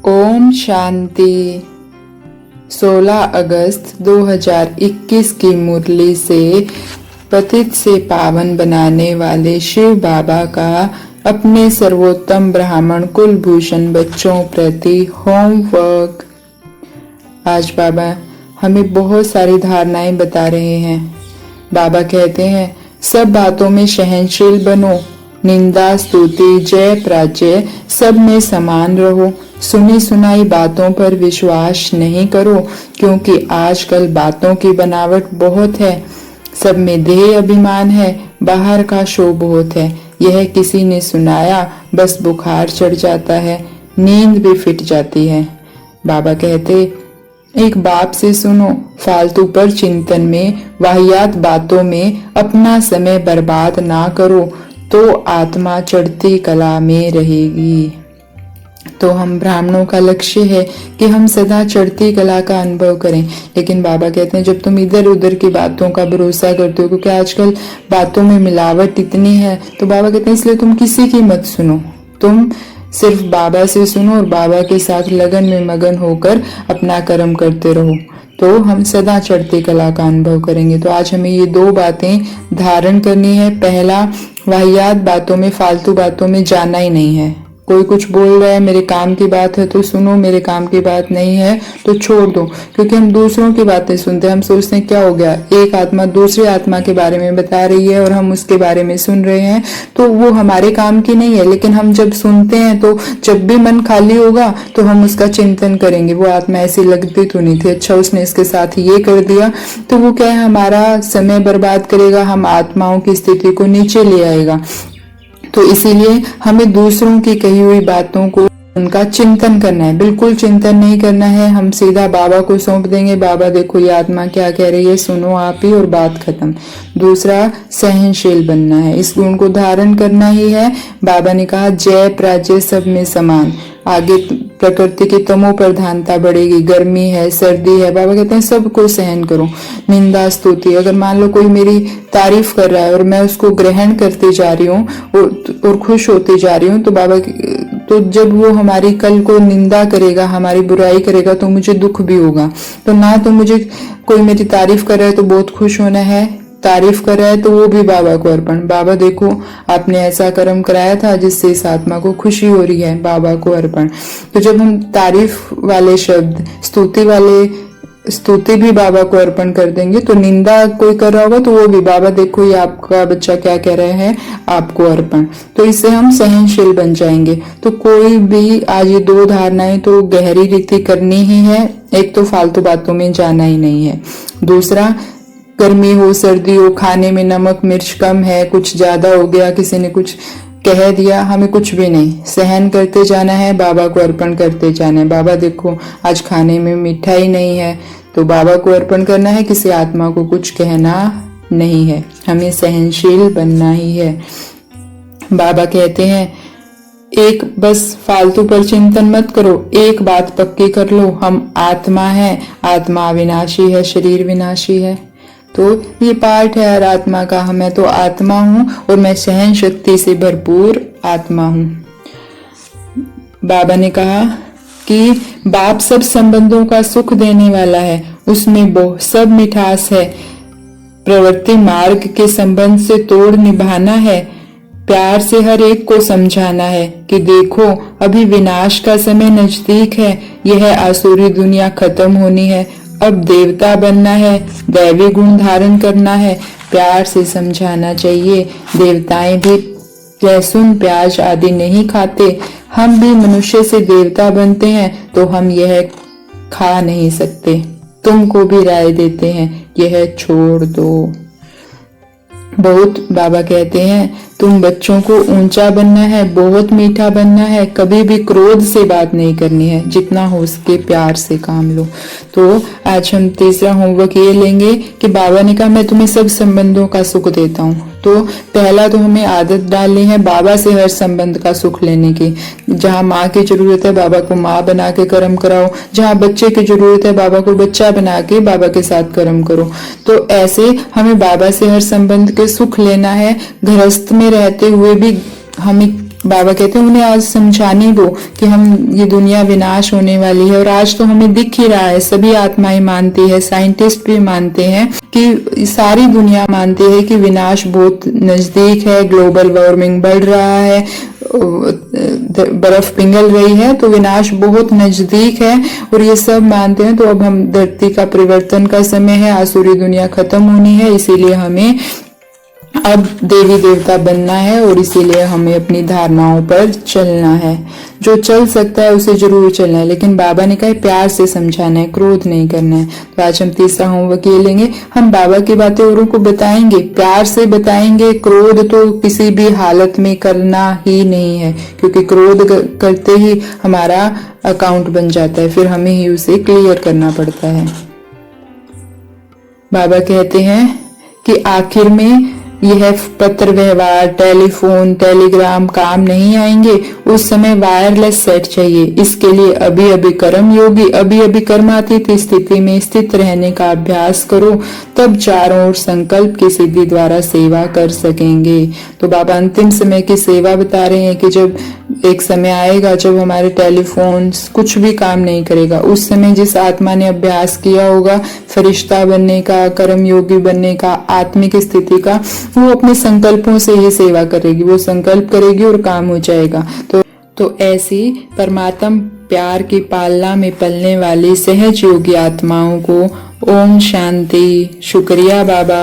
ओम शांति। 16 अगस्त 2021 की मुरली से पतित से पावन बनाने वाले शिव बाबा का अपने सर्वोत्तम ब्राह्मण कुलभूषण बच्चों प्रति होमवर्क। आज बाबा हमें बहुत सारी धारणाएं बता रहे हैं। बाबा कहते हैं, सब बातों में सहनशील बनो, निंदा स्तुति जय पराजय सब में समान रहो। सुनी सुनाई बातों पर विश्वास नहीं करो, क्योंकि आजकल बातों की बनावट बहुत है। सब में देह अभिमान है, बाहर का शो बहुत है। यह किसी ने सुनाया, बस बुखार चढ़ जाता है, नींद भी फिट जाती है। बाबा कहते, एक बाप से सुनो, फालतू पर चिंतन में, वाहियात बातों में अपना समय बर्बाद ना करो, तो आत्मा चढ़ती कला में रहेगी। तो हम ब्राह्मणों का लक्ष्य है कि हम सदा चढ़ती कला का अनुभव करें। लेकिन बाबा कहते हैं, जब तुम इधर उधर की बातों का भरोसा करते हो, क्योंकि आजकल बातों में मिलावट इतनी है, तो बाबा कहते हैं इसलिए तुम किसी की मत सुनो, तुम सिर्फ बाबा से सुनो और बाबा के साथ लगन में मगन होकर अपना कर्म करते रहो, तो हम सदा चढ़ती कला का अनुभव करेंगे। तो आज हमें ये दो बातें धारण करनी है। पहला, वाहियात बातों में, फालतू बातों में जाना ही नहीं है। कोई कुछ बोल रहा है, मेरे काम की बात है तो सुनो, मेरे काम की बात नहीं है तो छोड़ दो। क्योंकि हम दूसरों की बातें सुनते हैं, हम सोचते हैं क्या हो गया, एक आत्मा दूसरी आत्मा के बारे में बता रही है और हम उसके बारे में सुन रहे हैं, तो वो हमारे काम की नहीं है। लेकिन हम जब सुनते हैं तो जब भी मन खाली होगा तो हम उसका चिंतन करेंगे, वो आत्मा ऐसी लगती तो नहीं थी, अच्छा उसने इसके साथ ये कर दिया, तो वो क्या है, हमारा समय बर्बाद करेगा, हम आत्माओं की स्थिति को नीचे ले आएगा। तो इसीलिए हमें दूसरों की कही हुई बातों को उनका चिंतन करना है, बिल्कुल चिंतन नहीं करना है। हम सीधा बाबा को सौंप देंगे, बाबा देखो ये आत्मा क्या कह रही है, सुनो आप ही, और बात खत्म। दूसरा, सहनशील बनना है, इस गुण को धारण करना ही है। बाबा ने कहा जय पराजय सब में समान। आगे प्रकृति की तमो प्रधानता बढ़ेगी, गर्मी है, सर्दी है, बाबा कहते हैं सबको सहन करो। निंदा स्तुति, अगर मान लो कोई मेरी तारीफ कर रहा है और मैं उसको ग्रहण करते जा रही हूँ और खुश होती जा रही हूँ, तो बाबा तो जब वो हमारी कल को निंदा करेगा, हमारी बुराई करेगा, तो मुझे दुख भी होगा। तो ना तो मुझे कोई मेरी तारीफ कर रहा है तो बहुत खुश होना है, तारीफ कर रहा है तो वो भी बाबा को अर्पण। बाबा देखो आपने ऐसा कर्म कराया था जिससे इस आत्मा को खुशी हो रही है, बाबा को अर्पण। तो जब हम तारीफ वाले शब्द, स्तुति भी बाबा को अर्पण कर देंगे, तो निंदा कोई कर रहा होगा तो वो भी, बाबा देखो ये आपका बच्चा क्या कह रहे हैं, आपको अर्पण। तो इससे हम सहनशील बन जाएंगे। तो कोई भी आज ये दो धारणाएं तो गहरी रीति करनी ही है। एक तो फालतू बातों में जाना ही नहीं है। दूसरा, गर्मी हो सर्दी हो, खाने में नमक मिर्च कम है, कुछ ज्यादा हो गया, किसी ने कुछ कह दिया, हमें कुछ भी नहीं, सहन करते जाना है, बाबा को अर्पण करते जाना है। बाबा देखो आज खाने में मिठाई नहीं है, तो बाबा को अर्पण करना है, किसी आत्मा को कुछ कहना नहीं है, हमें सहनशील बनना ही है। बाबा कहते हैं, एक बस फालतू पर चिंतन मत करो, एक बात पक्की कर लो, हम आत्मा है, आत्मा अविनाशी है, शरीर विनाशी है। तो ये पार्ट है हर आत्मा का, मैं तो आत्मा हूँ और मैं सहन शक्ति से भरपूर आत्मा हूँ। बाबा ने कहा कि बाप सब संबंधों का सुख देने वाला है, उसमें सब मिठास है। प्रवृत्ति मार्ग के संबंध से तोड़ निभाना है, प्यार से हर एक को समझाना है कि देखो अभी विनाश का समय नजदीक है, यह आसुरी दुनिया खत्म होनी है, अब देवता बनना है, दैवी गुण धारण करना है। प्यार से समझाना चाहिए, देवताएं भी लहसुन प्याज आदि नहीं खाते, हम भी मनुष्य से देवता बनते हैं, तो हम यह खा नहीं सकते। तुमको भी राय देते हैं, यह छोड़ दो। बहुत बाबा कहते हैं, तुम बच्चों को ऊंचा बनना है, बहुत मीठा बनना है, कभी भी क्रोध से बात नहीं करनी है, जितना हो सके प्यार से काम लो। तो आज हम तीसरा होमवर्क ये लेंगे कि बाबा ने कहा मैं तुम्हें सब संबंधों का सुख देता हूँ। तो पहला तो हमें आदत डालनी है बाबा से हर संबंध का सुख लेने की। जहाँ माँ की जरूरत है बाबा को माँ बना के कर्म कराओ, जहाँ बच्चे की जरूरत है बाबा को बच्चा बना के बाबा के साथ कर्म करो। तो ऐसे हमें बाबा से हर संबंध के सुख लेना है। गृहस्थ में रहते हुए भी हमें बाबा कहते हैं उन्हें आज समझाने दो कि हम ये दुनिया विनाश होने वाली है, और आज तो हमें दिख ही रहा है, सभी आत्माएं मानती है, साइंटिस्ट भी मानते हैं कि सारी दुनिया मानती है कि विनाश बहुत नजदीक है, ग्लोबल वार्मिंग बढ़ रहा है, बर्फ पिघल रही है, तो विनाश बहुत नजदीक है और ये सब मानते हैं। तो अब हम धरती का परिवर्तन का समय है, आसुरी दुनिया खत्म होनी है, इसीलिए हमें अब देवी देवता बनना है और इसीलिए हमें अपनी धारणाओं पर चलना है। जो चल सकता है उसे जरूर चलना है, लेकिन बाबा ने कहा प्यार से समझाना है, क्रोध नहीं करना है। तो आज हम तीसरा होमवर्क ये लेंगे, हम बाबा की बातें औरों को बताएंगे, प्यार से बताएंगे। क्रोध तो किसी भी हालत में करना ही नहीं है, क्योंकि क्रोध करते ही हमारा अकाउंट बन जाता है, फिर हमें ही उसे क्लियर करना पड़ता है। बाबा कहते हैं कि आखिर में यह पत्र व्यवहार, टेलीफोन, टेलीग्राम काम नहीं आएंगे, उस समय वायरलेस सेट चाहिए। इसके लिए अभी अभी कर्म योगी, अभी अभी कर्मातीत स्थिति में स्थित रहने का अभ्यास करो, तब चारों ओर संकल्प की सिद्धि द्वारा सेवा कर सकेंगे। तो बाबा अंतिम समय की सेवा बता रहे हैं कि जब एक समय आएगा जब हमारे टेलीफोन कुछ भी काम नहीं करेगा, उस समय जिस आत्मा ने अभ्यास किया होगा फरिश्ता बनने का, कर्म योगी बनने का, आत्मिक स्थिति का, वो अपने संकल्पों से ही सेवा करेगी, वो संकल्प करेगी और काम हो जाएगा। तो ऐसी परमात्म प्यार की पालना में पलने वाली सहज योगी आत्माओं को ओम शांति। शुक्रिया बाबा।